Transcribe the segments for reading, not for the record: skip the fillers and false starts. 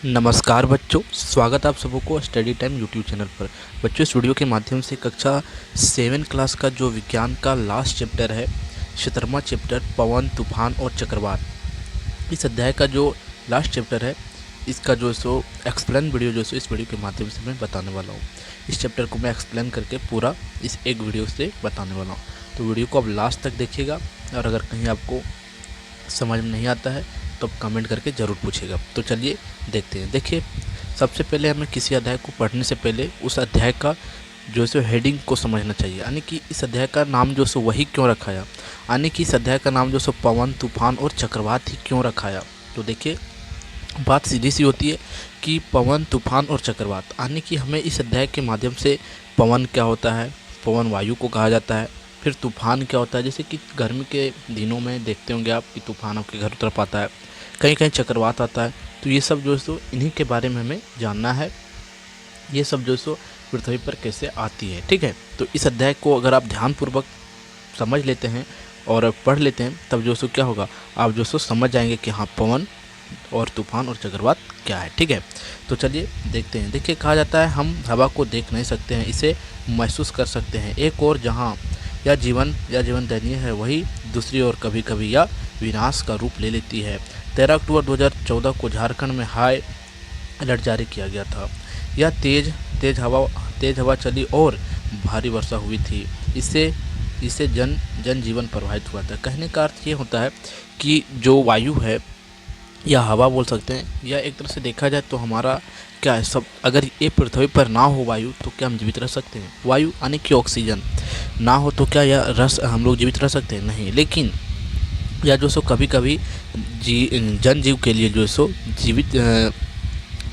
नमस्कार बच्चों, स्वागत आप सबों को स्टडी टाइम यूट्यूब चैनल पर। बच्चों, इस वीडियो के माध्यम से कक्षा 7 क्लास का जो विज्ञान का लास्ट चैप्टर है, 17वां चैप्टर पवन, तूफान और चक्रवात, इस अध्याय का जो लास्ट चैप्टर है, इसका जो सो एक्सप्लेन वीडियो जो सो इस वीडियो के माध्यम से मैं बताने वाला हूँ। इस चैप्टर को मैं एक्सप्लेन करके पूरा इस एक वीडियो से बताने वाला हूँ, तो वीडियो को आप लास्ट तक देखिएगा। और अगर कहीं आपको समझ में नहीं आता है तो आप कमेंट करके ज़रूर पूछेगा। तो चलिए देखते हैं। देखिए, सबसे पहले हमें किसी अध्याय को पढ़ने से पहले उस अध्याय का जो सो हेडिंग को समझना चाहिए, यानी कि इस अध्याय का नाम जो सो वही क्यों रखाया, यानी कि इस अध्याय का नाम जो सो पवन, तूफान और चक्रवात ही क्यों रखाया। तो देखिए, बात सीधी सी होती है कि पवन, तूफान और चक्रवात, यानी कि हमें इस अध्याय के माध्यम से पवन क्या होता है, पवन वायु को कहा जाता है। फिर तूफान क्या होता है, जैसे कि गर्मी के दिनों में देखते होंगे आप कि तूफान आपके घर तरफ आता है, कहीं कहीं चक्रवात आता है। तो ये सब जो है सो इन्हीं के बारे में हमें जानना है, ये सब जो है सो पृथ्वी पर कैसे आती है। ठीक है, तो इस अध्याय को अगर आप ध्यानपूर्वक समझ लेते हैं और पढ़ लेते हैं, तब जो सो क्या होगा, आप जो सो समझ जाएंगे कि हाँ, पवन और तूफान और चक्रवात क्या है। ठीक है, तो चलिए देखते हैं। देखिए, कहा जाता है हम हवा को देख नहीं सकते हैं, इसे महसूस कर सकते हैं। एक और जहाँ या जीवन दयनीय है, वही दूसरी ओर कभी कभी या विनाश का रूप ले लेती है। 13 अक्टूबर 2014 को झारखंड में हाई अलर्ट जारी किया गया था। यह तेज हवा चली और भारी वर्षा हुई थी। इससे जनजीवन प्रभावित हुआ था। कहने का अर्थ ये होता है कि जो वायु है या हवा बोल सकते हैं, या एक तरह से देखा जाए तो हमारा क्या है, सब अगर ये पृथ्वी पर ना हो वायु तो क्या हम जीवित रह सकते हैं। वायु यानी कि ऑक्सीजन ना हो तो क्या यह रस हम लोग जीवित रह सकते हैं, नहीं। लेकिन या जो सो कभी कभी जनजीव के लिए जो सो जीवित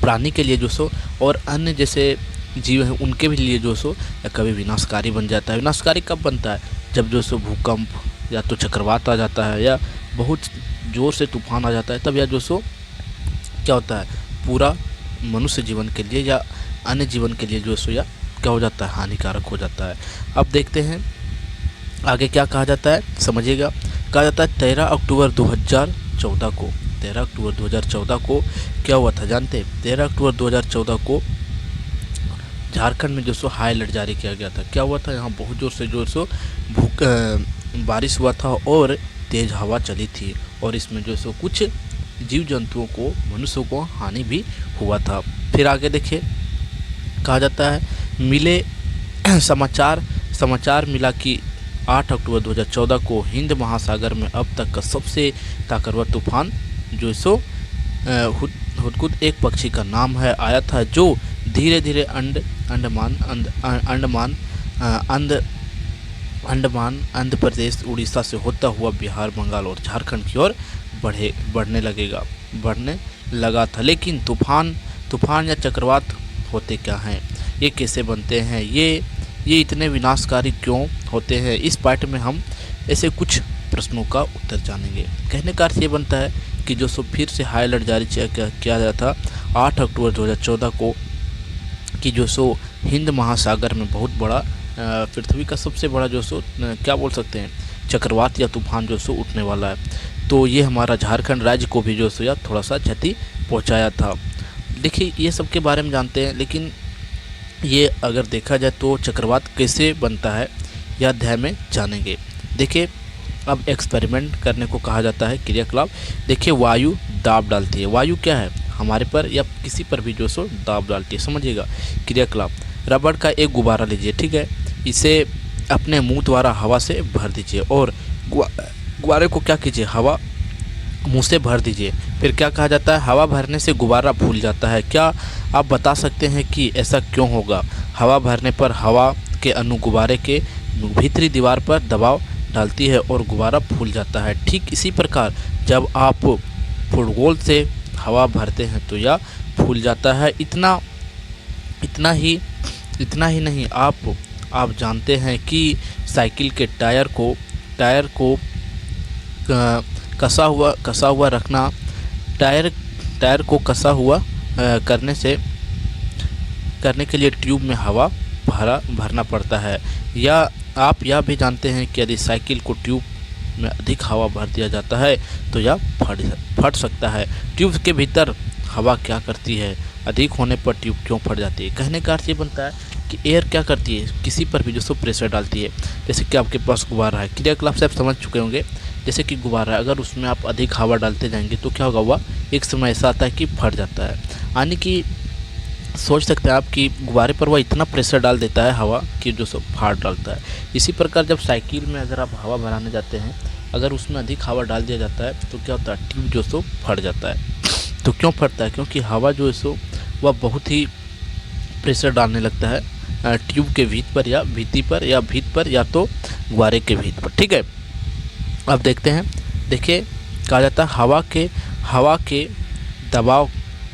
प्राणी के लिए जो सो और अन्य जैसे जीव हैं उनके भी लिए जो सो कभी विनाशकारी बन जाता है। विनाशकारी कब बनता है, जब जो सो भूकंप या तो चक्रवात आ जाता है या बहुत ज़ोर से तूफान आ जाता है, तब यह जो सो क्या होता है, पूरा मनुष्य जीवन के लिए या अन्य जीवन के लिए जो सो या क्या हो जाता है, हानिकारक हो जाता है। अब देखते हैं आगे क्या कहा जाता है, समझिएगा। कहा जाता है 13 अक्टूबर 2014 को 13 अक्टूबर 2014 को क्या हुआ था जानते हैं। 13 अक्टूबर 2014 को झारखंड में जो सो हाई अलर्ट जारी किया गया था। क्या हुआ था, यहाँ बहुत जोर से बारिश हुआ था और तेज़ हवा चली थी, और इसमें जो सो कुछ जीव जंतुओं को, मनुष्यों को हानि भी हुआ था। फिर आगे देखिए, कहा जाता है मिले समाचार मिला कि 8 अक्टूबर 2014 को हिंद महासागर में अब तक का सबसे ताकतवर तूफान जो सो हुदहुद एक पक्षी का नाम है आया था, जो धीरे धीरे अंडमान आंध्र प्रदेश, उड़ीसा से होता हुआ बिहार, बंगाल और झारखंड की ओर बढ़ने लगा था। लेकिन तूफान या चक्रवात होते क्या हैं, ये कैसे बनते हैं, ये इतने विनाशकारी क्यों होते हैं, इस पाठ में हम ऐसे कुछ प्रश्नों का उत्तर जानेंगे। कहने का अर्थ ये बनता है कि जो सो फिर से हाई अलर्ट जारी किया गया था 8 अक्टूबर 2014 को, कि जो सो हिंद महासागर में बहुत बड़ा पृथ्वी का सबसे बड़ा जो सो क्या बोल सकते हैं, चक्रवात या तूफान जो सो उठने वाला है। तो ये हमारा झारखंड राज्य को भी जो सो या थोड़ा सा क्षति पहुंचाया था। देखिए, ये सब के बारे में जानते हैं, लेकिन ये अगर देखा जाए तो चक्रवात कैसे बनता है यह अध्याय में जानेंगे। देखिए, अब एक्सपेरिमेंट करने को कहा जाता है, क्रियाकलाप। देखिए, वायु दाब डालती है। वायु क्या है, हमारे पर या किसी पर भी जो सो दाब डालती है, समझिएगा। क्रियाकलाप, रबड़ का एक गुब्बारा लीजिए, ठीक है, इसे अपने मुंह द्वारा हवा से भर दीजिए और गुब्बारे को क्या कीजिए, हवा मुंह से भर दीजिए। फिर क्या कहा जाता है, हवा भरने से गुब्बारा फूल जाता है। क्या आप बता सकते हैं कि ऐसा क्यों होगा। हवा भरने पर हवा के अणु गुब्बारे के भीतरी दीवार पर दबाव डालती है और गुब्बारा फूल जाता है। ठीक इसी प्रकार जब आप फुटबॉल से हवा भरते हैं तो यह फूल जाता है। इतना ही नहीं, आप जानते हैं कि साइकिल के टायर को कसा हुआ रखना, टायर को कसा हुआ करने के लिए ट्यूब में हवा भरना पड़ता है। या आप यह भी जानते हैं कि यदि साइकिल को ट्यूब में अधिक हवा भर दिया जाता है तो यह फट सकता है। ट्यूब के भीतर हवा क्या करती है, अधिक होने पर ट्यूब क्यों फट जाती है। कहने का अर्थ ये बनता है कि एयर क्या करती है, किसी पर भी जो प्रेशर डालती है। जैसे कि आपके पास गुब्बारा है, क्रियाकलाप से आप समझ चुके होंगे। जैसे कि गुब्बारा है, अगर उसमें आप अधिक हवा डालते जाएंगे तो क्या होगा, वह एक समय ऐसा आता है कि फट जाता है। यानी कि सोच सकते हैं आप कि गुब्बारे पर वह इतना प्रेशर डाल देता है हवा कि जो सो फाड़ डालता है। इसी प्रकार जब साइकिल में अगर आप हवा भराने जाते हैं, अगर उसमें अधिक हवा डाल दिया जाता है तो क्या होता है, ट्यूब जो सो फट जाता है। तो क्यों फटता है, क्योंकि हवा जो है सो वह बहुत ही प्रेशर डालने लगता है ट्यूब के भीत पर या भीति पर या भीत पर या तो गुब्बारे के भीत पर। ठीक है, अब देखते हैं। देखिए, कहा जाता है हवा के दबाव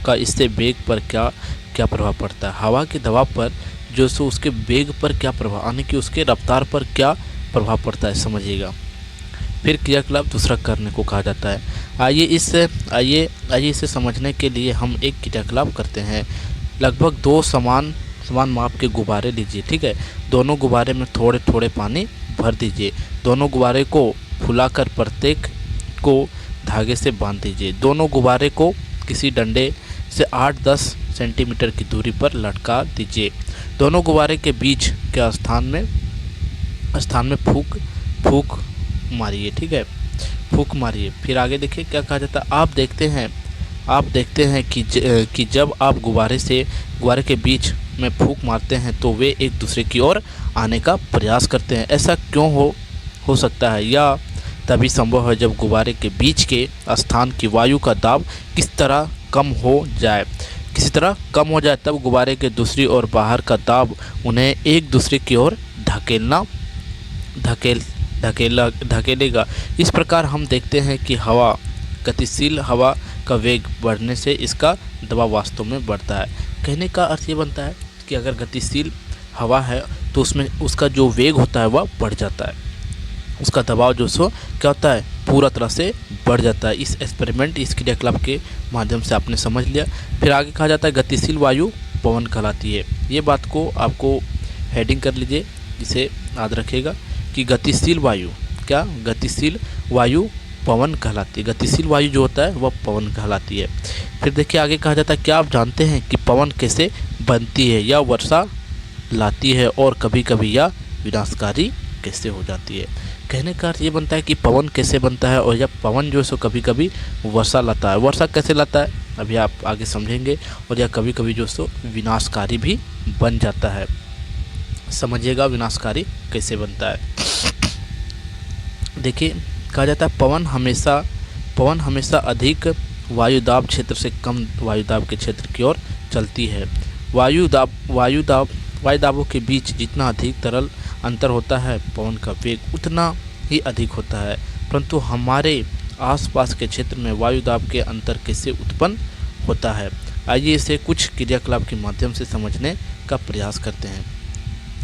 का इससे वेग पर क्या क्या प्रभाव पड़ता है। हवा के दबाव पर जो सो उसके वेग पर क्या प्रभाव, यानी कि उसके रफ्तार पर क्या प्रभाव पड़ता है, समझिएगा। फिर क्रियाकलाप दूसरा करने को कहा जाता है। आइए इसे समझने के लिए हम एक क्रियाकलाप करते हैं। लगभग दो समान माप के गुब्बारे लीजिए। ठीक है, दोनों गुब्बारे में थोड़े थोड़े पानी भर दीजिए। दोनों गुब्बारे को फुलाकर प्रत्येक को धागे से बांध दीजिए। दोनों गुब्बारे को किसी डंडे से 8-10 सेंटीमीटर की दूरी पर लटका दीजिए। दोनों गुब्बारे के बीच के स्थान में फूक मारिए। ठीक है, फूक मारिए। फिर आगे देखिए क्या कहा जाता है। आप देखते हैं कि जब आप गुब्बारे के बीच में फूक मारते हैं तो वे एक दूसरे की ओर आने का प्रयास करते हैं। ऐसा क्यों हो सकता है, या तभी संभव है जब गुब्बारे के बीच के स्थान की वायु का दाब किसी तरह कम हो जाए तब गुब्बारे के दूसरी और बाहर का दाब उन्हें एक दूसरे की ओर धकेलेगा। इस प्रकार हम देखते हैं कि गतिशील हवा का वेग बढ़ने से इसका दबाव वास्तव में बढ़ता है। कहने का अर्थ ये बनता है कि अगर गतिशील हवा है तो उसमें उसका जो वेग होता है वह बढ़ जाता है, उसका दबाव जो सो क्या होता है, पूरा तरह से बढ़ जाता है। इस क्रियाकलाप के माध्यम से आपने समझ लिया। फिर आगे कहा जाता है गतिशील वायु पवन कहलाती है। ये बात को आपको हेडिंग कर लीजिए, जिसे याद रखिएगा कि गतिशील वायु पवन कहलाती है। गतिशील वायु जो होता है वह पवन कहलाती है। फिर देखिए आगे कहा जाता है, क्या आप जानते हैं कि पवन कैसे बनती है, या वर्षा लाती है, और कभी कभी यह विनाशकारी कैसे हो जाती है। कहने का अर्थ ये बनता है कि पवन कैसे बनता है, और जब पवन जो है सो कभी कभी वर्षा लाता है। वर्षा कैसे लाता है अभी आप आगे समझेंगे। और यह कभी कभी जो सो विनाशकारी भी बन जाता है। समझिएगा विनाशकारी कैसे बनता है। देखिए, कहा जाता है पवन हमेशा अधिक वायुदाब क्षेत्र से कम वायुदाब के क्षेत्र की ओर चलती है। वायुदाबों के बीच जितना अधिक तरल अंतर होता है, पवन का वेग उतना ही अधिक होता है। परंतु हमारे आसपास के क्षेत्र में वायुदाब के अंतर कैसे उत्पन्न होता है, आइए इसे कुछ क्रियाकलाप के माध्यम से समझने का प्रयास करते हैं।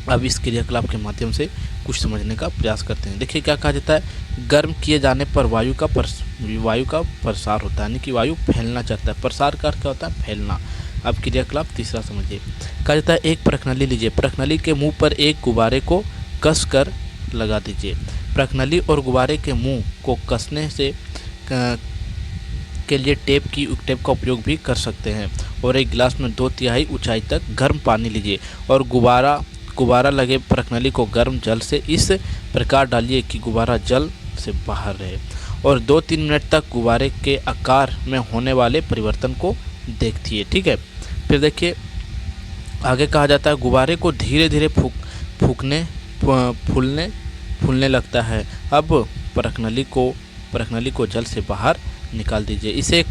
अब इस क्रियाकलाप के माध्यम से कुछ समझने का प्रयास करते हैं। देखिए क्या कहा जाता है, गर्म किए जाने पर वायु का प्रसार होता है, यानी कि वायु फैलना चाहता है। प्रसार का अर्थ क्या होता है, फैलना। अब क्रियाकलाप तीसरा समझिए। कहा जाता है एक प्रश्नाली लीजिए, प्रश्नाली के मुंह पर एक गुब्बारे को कस कर लगा दीजिए। प्रश्नाली और गुब्बारे के मुंह को कसने से के लिए टेप का उपयोग भी कर सकते हैं। और एक गिलास में 2/3 ऊंचाई तक गर्म पानी लीजिए और गुब्बारा लगे प्रश्नाली को गर्म जल से इस प्रकार डालिए कि गुब्बारा जल से बाहर रहे, और 2-3 मिनट तक गुब्बारे के आकार में होने वाले परिवर्तन को देखिए। ठीक है, फिर देखिए आगे कहा जाता है गुब्बारे को धीरे धीरे फूलने लगता है। अब प्रश्नाली को जल से बाहर निकाल दीजिए। इसे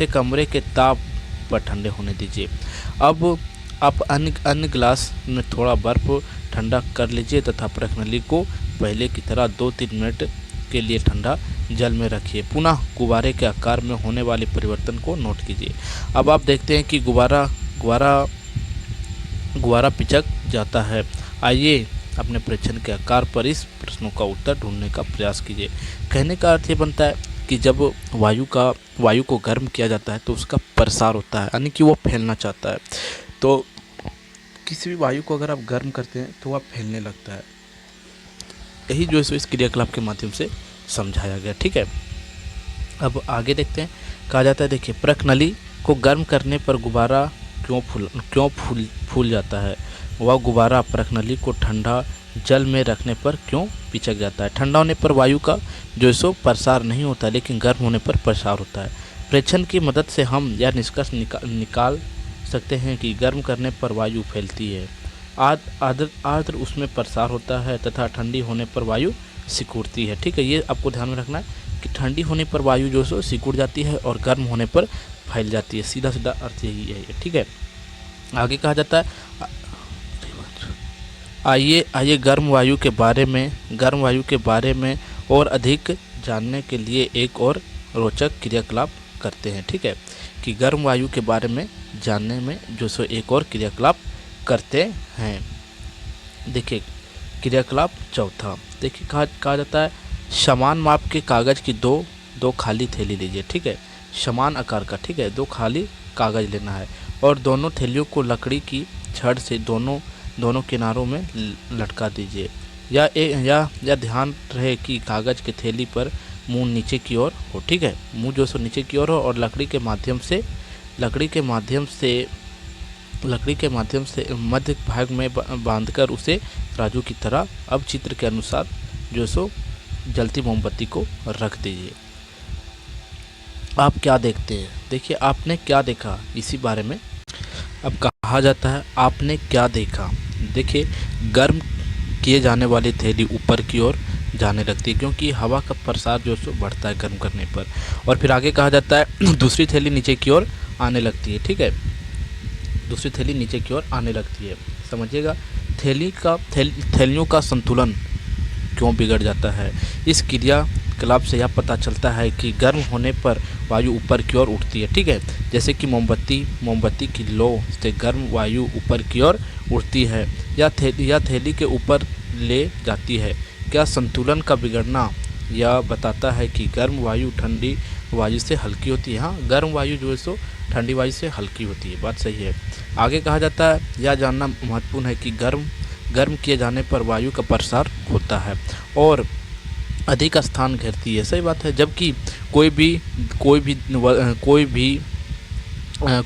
कमरे के ताप पर ठंडे होने दीजिए। अब आप अन्य गिलास में थोड़ा बर्फ ठंडा कर लीजिए तथा प्रश्नाली को पहले की तरह 2-3 मिनट के लिए ठंडा जल में रखिए। पुनः गुब्बारे के आकार में होने वाले परिवर्तन को नोट कीजिए। अब आप देखते हैं कि गुब्बारा पिचक जाता है। आइए अपने परीक्षण के आकार पर इस प्रश्नों का उत्तर ढूंढने का प्रयास कीजिए। कहने का अर्थ ये बनता है कि जब वायु को गर्म किया जाता है तो उसका प्रसार होता है, यानी कि वो फैलना चाहता है। तो किसी भी वायु को अगर आप गर्म करते हैं तो वह फैलने लगता है। यही जो है इस क्रियाकलाप के माध्यम से समझाया गया। ठीक है, अब आगे देखते हैं। कहा जाता है, देखिए प्रकनली को गर्म करने पर गुब्बारा क्यों फूल जाता है। वह गुब्बारा प्रकनली को ठंडा जल में रखने पर क्यों पिचक जाता है। ठंडा होने पर वायु का जो सो प्रसार नहीं होता, लेकिन गर्म होने पर प्रसार होता है। प्रेक्षण की मदद से हम यह निष्कर्ष निकाल सकते हैं कि गर्म करने पर वायु फैलती है, आर्द्र उसमें प्रसार होता है तथा ठंडी होने पर वायु सिकुड़ती है। ठीक है, ये आपको ध्यान में रखना है कि ठंडी होने पर वायु जो सो सिकुड़ जाती है और गर्म होने पर फैल जाती है। सीधा सीधा अर्थ यही है। ठीक है, आगे कहा जाता है, आइए गर्म वायु के बारे में और अधिक जानने के लिए एक और रोचक क्रियाकलाप करते हैं। ठीक है, कि गर्म वायु के बारे में जानने में जो सो एक और क्रियाकलाप करते हैं। देखिए क्रियाकलाप चौथा, देखिए कहा जाता है, समान माप के कागज़ की दो खाली थैली लीजिए। ठीक है, समान आकार का, ठीक है, 2 खाली कागज़ लेना है और दोनों थैलियों को लकड़ी की छड़ से दोनों किनारों में लटका दीजिए। या ध्यान रहे कि कागज़ की थैली पर मुंह नीचे की ओर हो। ठीक है, मुंह जो सो नीचे की ओर हो और लकड़ी के माध्यम से मध्य भाग में बांधकर उसे राजू की तरह अब चित्र के अनुसार जो सो जलती मोमबत्ती को रख दीजिए। आप क्या देखते हैं, देखिए आपने क्या देखा, इसी बारे में अब कहा जाता है आपने क्या देखा। देखिए गर्म किए जाने वाली थैली ऊपर की ओर जाने लगती है क्योंकि हवा का प्रसार जो सो बढ़ता है गर्म करने पर। और फिर आगे कहा जाता है दूसरी थैली नीचे की ओर आने लगती है। ठीक है, दूसरी थैली नीचे की ओर आने लगती है। समझिएगा, थैलियों का संतुलन क्यों बिगड़ जाता है। इस क्रियाकलाप से यह पता चलता है कि गर्म होने पर वायु ऊपर की ओर उठती है। ठीक है, जैसे कि मोमबत्ती की लौ से गर्म वायु ऊपर की ओर उठती है या थैली के ऊपर ले जाती है। क्या संतुलन का बिगड़ना यह बताता है कि गर्म वायु ठंडी वायु से हल्की होती है। हाँ, गर्म वायु जो है सो ठंडी वायु से हल्की होती है, बात सही है। आगे कहा जाता है, यह जानना महत्वपूर्ण है कि गर्म किए जाने पर वायु का प्रसार होता है और अधिक स्थान घेरती है। सही बात है, जबकि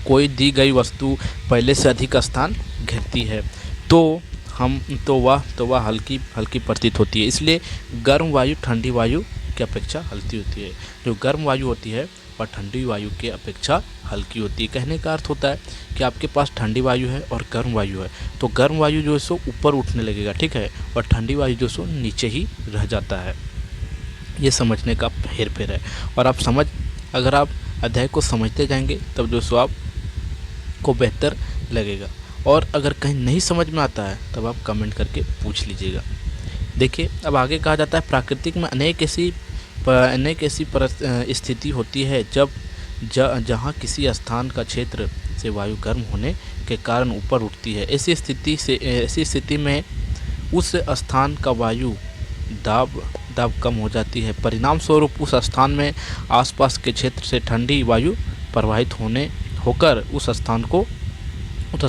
कोई दी गई वस्तु पहले से अधिक स्थान घेरती है तो वह हल्की प्रतीत होती है। इसलिए गर्म वायु ठंडी वायु की अपेक्षा हल्की होती है। जो गर्म वायु होती है वह ठंडी वायु की अपेक्षा हल्की होती है। कहने का अर्थ होता है कि आपके पास ठंडी वायु है और गर्म वायु है, तो गर्म वायु जो है सो ऊपर उठने लगेगा। ठीक है, और ठंडी वायु जो सो नीचे ही रह जाता है। ये समझने का हेरफेर है। और अगर आप अध्याय को समझते जाएंगे तब जो सो आपको बेहतर लगेगा। और अगर कहीं नहीं समझ में आता है तब आप कमेंट करके पूछ लीजिएगा। देखिए अब आगे कहा जाता है, प्राकृतिक में अनेक ऐसी स्थिति होती है जहाँ किसी स्थान का क्षेत्र से वायु गर्म होने के कारण ऊपर उठती है। ऐसी स्थिति में उस स्थान का वायु दाब कम हो जाती है। परिणाम स्वरूप उस स्थान में आसपास के क्षेत्र से ठंडी वायु प्रवाहित होकर उस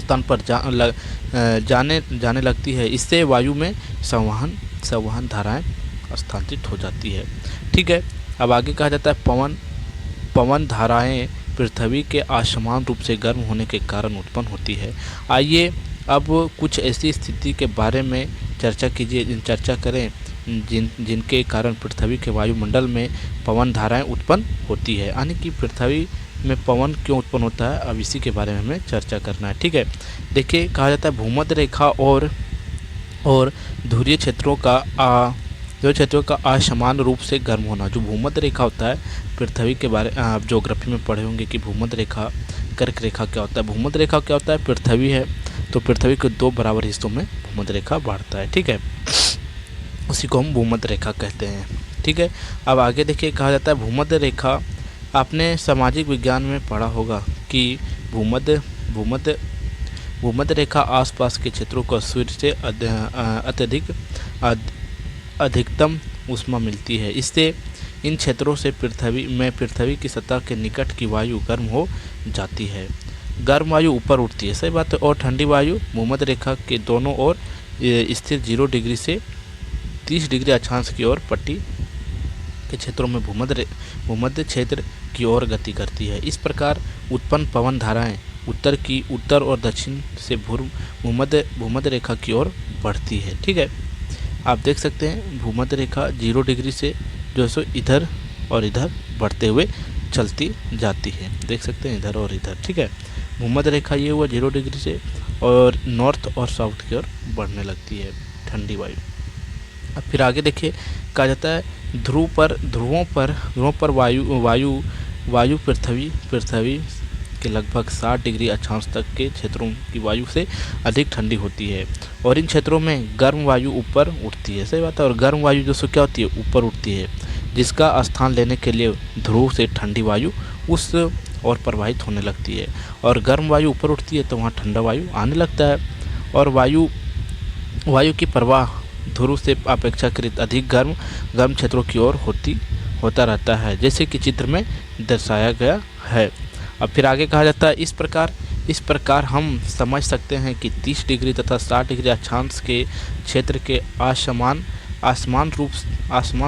स्थान पर जाने लगती है। इससे वायु में संवहन धाराएं स्थानांतरित हो जाती है। ठीक है, अब आगे कहा जाता है, पवन धाराएं पृथ्वी के असमान रूप से गर्म होने के कारण उत्पन्न होती है। आइए अब कुछ ऐसी स्थिति के बारे में चर्चा करें जिनके कारण पृथ्वी के वायुमंडल में पवन धाराएं उत्पन्न होती है। यानी कि पृथ्वी में पवन क्यों उत्पन्न होता है, अब इसी के बारे में हमें चर्चा करना है। ठीक है, देखिए कहा जाता है, भूमध्य रेखा और ध्रुवीय क्षेत्रों का असमान रूप से गर्म होना। जो भूमध्य रेखा होता है, पृथ्वी के बारे आप ज्योग्राफी में पढ़े होंगे कि भूमध्य रेखा कर्क रेखा क्या होता है। भूमध्य रेखा क्या होता है, पृथ्वी है तो पृथ्वी के 2 बराबर हिस्सों में भूमध्य रेखा बांटता है। ठीक है, उसी को हम भूमध्य रेखा कहते हैं। ठीक है, अब आगे देखिए कहा जाता है, भूमध्य रेखा, आपने सामाजिक विज्ञान में पढ़ा होगा कि भूमध्य रेखा आसपास के क्षेत्रों को सूर्य से अधिकतम ऊष्मा मिलती है। इससे इन क्षेत्रों से पृथ्वी की सतह के निकट की वायु गर्म हो जाती है। गर्म वायु ऊपर उठती है, सही बात है, और ठंडी वायु भूमध्य रेखा के दोनों ओर स्थित 0 डिग्री से 30 डिग्री अक्षांश की ओर पट्टी के क्षेत्रों में भूमध्य क्षेत्र की ओर गति करती है। इस प्रकार उत्पन्न पवन धाराएं उत्तर और दक्षिण से भूमध्य रेखा की ओर बढ़ती है। ठीक है, आप देख सकते हैं भूमध्य रेखा 0 डिग्री से जो सो इधर और इधर बढ़ते हुए चलती जाती है। देख सकते हैं इधर और इधर। ठीक है, भूमध्य रेखा ये हुआ 0 डिग्री से और नॉर्थ और साउथ की ओर बढ़ने लगती है ठंडी वायु। अब फिर आगे देखिए, कहा जाता है ध्रुवों पर वायु पृथ्वी के लगभग 60 डिग्री अक्षांश तक के क्षेत्रों की वायु से अधिक ठंडी होती है और इन क्षेत्रों में गर्म वायु ऊपर उठती है। सही बात है। और गर्म वायु जो सो क्या होती है, ऊपर उठती है, जिसका स्थान लेने के लिए ध्रुव से ठंडी वायु उस और प्रवाहित होने लगती है और गर्म वायु ऊपर उठती है तो वहाँ ठंडा वायु आने लगता है और वायु की प्रवाह ध्रुव से अपेक्षाकृत अधिक गर्म क्षेत्रों की ओर होता रहता है, जैसे कि चित्र में दर्शाया गया है। अब फिर आगे कहा जाता है, इस प्रकार हम समझ सकते हैं कि 30 डिग्री तथा 60 डिग्री अक्षांश के क्षेत्र के आसमान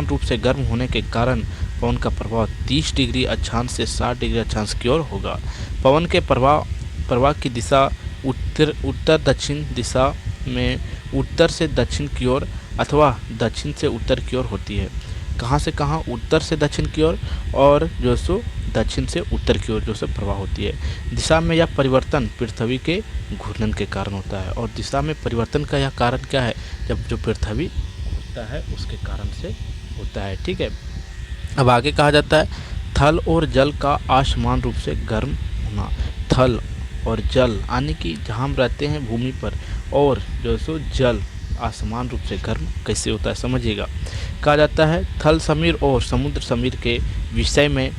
रूप से गर्म होने के कारण पवन का प्रभाव 30 डिग्री अक्षांश से 60 डिग्री अक्षांश की ओर होगा। पवन के प्रवाह की दिशा उत्तर दक्षिण दिशा में उत्तर से दक्षिण की ओर अथवा दक्षिण से उत्तर की ओर होती है। कहाँ से कहाँ, उत्तर से दक्षिण की ओर और जो सो दक्षिण से उत्तर की ओर जो सो प्रवाह होती है। दिशा में यह परिवर्तन पृथ्वी के घूर्णन के कारण होता है और दिशा में परिवर्तन का यह कारण क्या है, जब जो पृथ्वी घूमता है उसके कारण से होता है। ठीक है, अब आगे कहा जाता है, थल और जल का असमान रूप से गर्म होना। थल और जल यानी कि जहाँ हम रहते हैं भूमि पर और जो सो जल असमान रूप से गर्म कैसे होता है, समझिएगा। कहा जाता है, थल समीर और समुद्र समीर के विषय में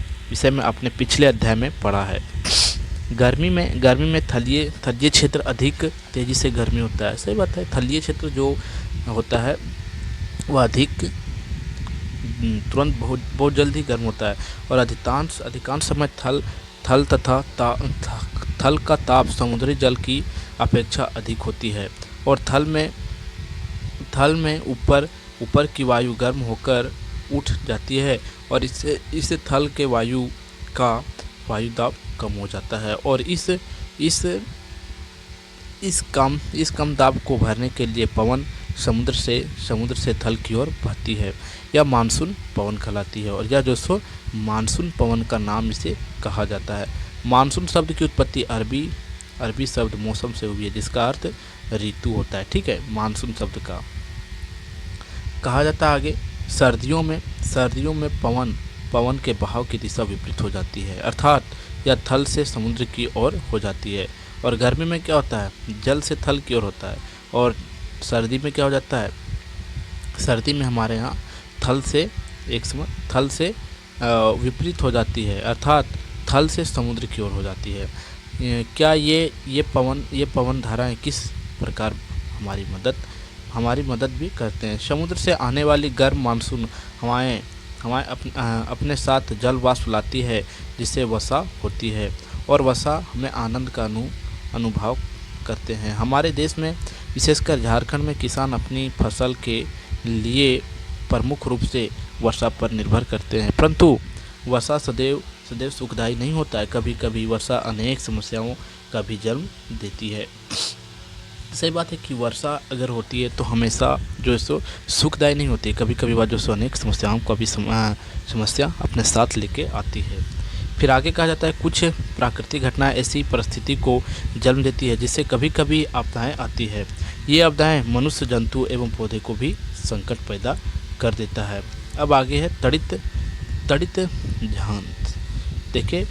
अपने पिछले अध्याय में पढ़ा है। गर्मी में थलीय क्षेत्र अधिक तेजी से गर्मी होता है। सही बात है। थलीय क्षेत्र जो होता है वह अधिक तुरंत बहुत जल्दी गर्म होता है और अधिकांश समय थल का ताप समुद्री जल की अपेक्षा अधिक होती है और थल में ऊपर की वायु गर्म होकर उठ जाती है और इससे थल के वायु दाब कम हो जाता है और इस कम दाब को भरने के लिए पवन समुद्र से थल की ओर बहती है। यह मानसून पवन कहलाती है और यह जो सो मानसून पवन का नाम इसे कहा जाता है। मानसून शब्द की उत्पत्ति अरबी शब्द मौसम से हुई है, जिसका अर्थ ऋतु होता है। ठीक है, मानसून शब्द का कहा जाता है आगे, सर्दियों में पवन के बहाव की दिशा विपरीत हो जाती है, अर्थात यह थल से समुद्र की ओर हो जाती है। और गर्मी में क्या होता है, जल से थल की ओर होता है और सर्दी में क्या हो जाता है, सर्दी में हमारे यहाँ थल से विपरीत हो जाती है, अर्थात थल से समुद्र की ओर हो जाती है। क्या ये पवन धाराएं किस प्रकार हमारी मदद भी करते हैं। समुद्र से आने वाली गर्म मानसून हवाएं अपने साथ जल वाष्प लाती है, जिससे वर्षा होती है और वर्षा हमें आनंद का अनुभव करते हैं। हमारे देश में विशेषकर झारखंड में किसान अपनी फसल के लिए प्रमुख रूप से वर्षा पर निर्भर करते हैं, परंतु वर्षा सदैव सुखदायी नहीं होता है। कभी कभी वर्षा अनेक समस्याओं का भी जन्म देती है। सही बात है कि वर्षा अगर होती है तो हमेशा जो है सो सुखदायी नहीं होती, कभी कभी वह जो सो अनेक समस्याओं का भी समस्या अपने साथ लेके आती है। फिर आगे कहा जाता है, कुछ प्राकृतिक घटनाएं ऐसी परिस्थिति को जन्म देती है जिससे कभी कभी आपदाएं आती है। ये आपदाएं मनुष्य, जंतु एवं पौधे को भी संकट पैदा कर देता है। अब आगे है तड़ित झांझ। देखिए,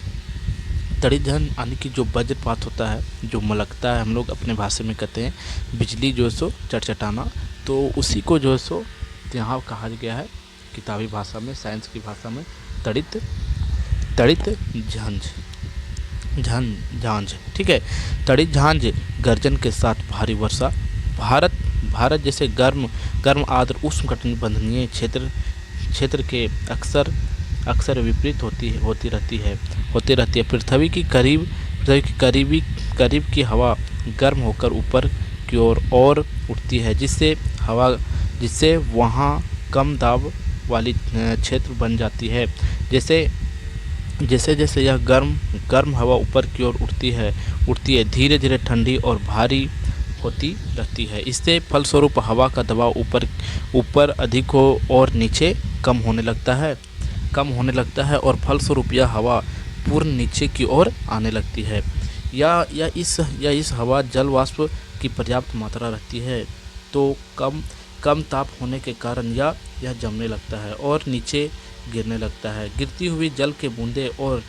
तड़ित झांझ यानी कि जो वज्रपात होता है, जो मलकता है, हम लोग अपने भाषा में कहते हैं बिजली जो है सो चटचटाना, तो उसी को जो है सो यहाँ कहा गया है किताबी भाषा में, साइंस की भाषा में तड़ित झांझ। ठीक है, तड़ित झांझ गर्जन के साथ भारी वर्षा भारत जैसे गर्म आर्द्र उष्णकटिबंधीय क्षेत्र के अक्सर विपरीत होती रहती है। पृथ्वी की करीब की हवा गर्म होकर ऊपर की ओर और उठती है, जिससे वहाँ कम दाब वाली क्षेत्र बन जाती है। जैसे जैसे यह गर्म हवा ऊपर की ओर उड़ती है धीरे धीरे ठंडी और भारी होती रहती है। इससे फलस्वरूप हवा का दबाव ऊपर अधिक हो और नीचे कम होने लगता है और फलस्वरूप यह हवा पूर्ण नीचे की ओर आने लगती है। या इस हवा जल वाष्प की पर्याप्त मात्रा रहती है तो कम ताप होने के कारण यह जमने लगता है और नीचे गिरने लगता है। गिरती हुई जल के बूंदे और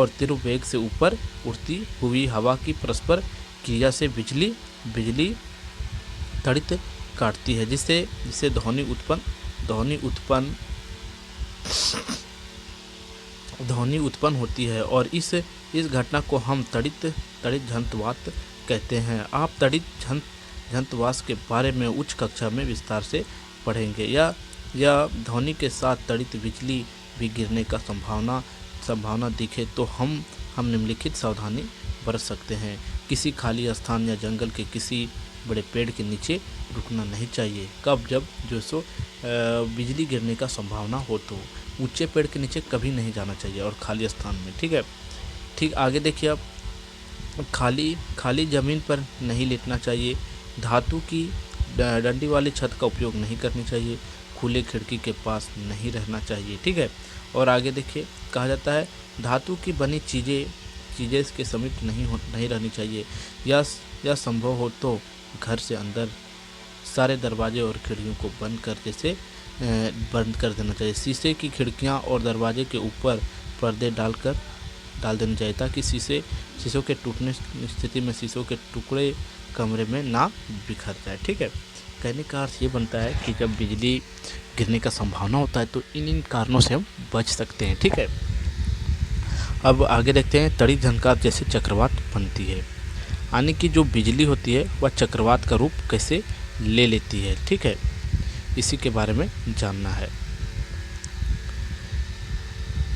तीव्र वेग से ऊपर उड़ती हुई हवा की परस्पर क्रिया से बिजली तड़ित काटती है जिससे ध्वनि उत्पन्न होती है और इस घटना को हम तड़ित झंतवात कहते हैं। आप तड़ित झंतवात के बारे में उच्च कक्षा में विस्तार से पढ़ेंगे। या ध्वनि के साथ तड़ित बिजली भी गिरने का संभावना दिखे तो हम निम्नलिखित सावधानी बरत सकते हैं। किसी खाली स्थान या जंगल के किसी बड़े पेड़ के नीचे रुकना नहीं चाहिए। कब जब बिजली गिरने का संभावना हो तो ऊंचे पेड़ के नीचे कभी नहीं जाना चाहिए और खाली स्थान में। ठीक आगे देखिए आप, खाली ज़मीन पर नहीं लेटना चाहिए। धातु की डंडी वाली छत का उपयोग नहीं करनी चाहिए। खुले खिड़की के पास नहीं रहना चाहिए। ठीक है, और आगे देखिए कहा जाता है धातु की बनी चीज़ें इसके समीप नहीं रहनी चाहिए। यह संभव हो तो घर से अंदर सारे दरवाजे और खिड़कियों को बंद कर देना चाहिए। शीशे की खिड़कियां और दरवाजे के ऊपर पर्दे डाल देने चाहिए ताकि शीशों के टूटने स्थिति में शीशों के टुकड़े कमरे में ना बिखर जाए। ठीक है, कहने का अर्थ ये बनता है कि जब बिजली गिरने का संभावना होता है तो इन कारणों से हम बच सकते हैं। ठीक है, अब आगे देखते हैं तड़ित झनकार जैसे चक्रवात बनती है, यानी कि जो बिजली होती है वह चक्रवात का रूप कैसे ले लेती है। ठीक है, इसी के बारे में जानना है।